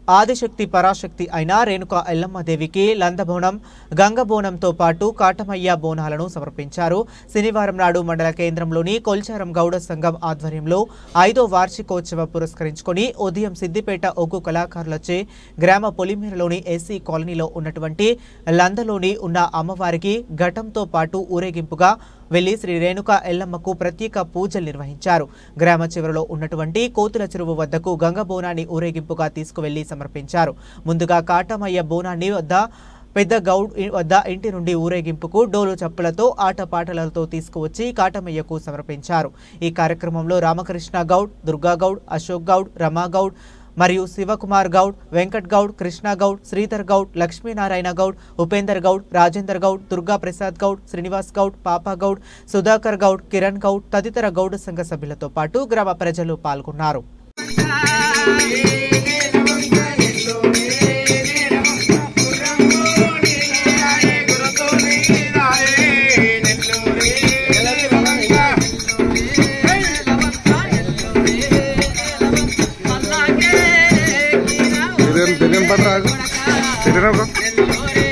ఆదిశక్తి పరాశక్తి అయిన రేణుకా ఎల్లమ్మదేవికి లందబోనం గంగబోనంతో పాటు కాటమయ్య బోనాలను సమర్పించారు. శనివారం నాడు మండల కేంద్రంలోని కొల్చారం గౌడ సంఘం ఆధ్వర్యంలో 5వ వార్షికోత్సవ పురస్కరించుకొని ఉదయం సిద్దిపేట ఒగ్గు కళాకారులచే గ్రామ పొలిమేరలోని ఎస్సీ కాలనీలో ఉన్నటువంటి లందలోని ఉన్న అమ్మవారికి ఘటంతో పాటు ఊరేగింపుగా వెళ్లి శ్రీ రేణుకా ఎల్లమ్మకు ప్రత్యేక పూజలు నిర్వహించారు. గ్రామ చివరలో ఉన్నటువంటి కోతుల చెరువు వద్దకు గంగబోనాన్ని ఊరేగింపుగా తీసుకువెళ్లి సమర్పించారు. ముందుగా కాటమయ్య బోనాన్ని పెద్ద గౌడ్ వద్ద ఇంటి నుండి ఊరేగింపుకు డోలు చప్పులతో ఆటపాటలతో తీసుకువచ్చి కాటమయ్యకు సమర్పించారు. ఈ కార్యక్రమంలో రామకృష్ణ గౌడ్, దుర్గా గౌడ్, అశోక్ గౌడ్, రమా గౌడ్ మరియు శివకుమార్ గౌడ్, వెంకట్ గౌడ్, కృష్ణ గౌడ్, శ్రీధర్ గౌడ్, లక్ష్మీనారాయణ గౌడ్, ఉపేందర్ గౌడ్, రాజేందర్ గౌడ్, దుర్గా ప్రసాద్ గౌడ్, శ్రీనివాస్ గౌడ్, పాపా గౌడ్, సుధాకర్ గౌడ్, కిరణ్ గౌడ్ తదితర గౌడ సంఘ సభ్యులతో పాటు గ్రామ ప్రజలు పాల్గొన్నారు. Tienen para atrás.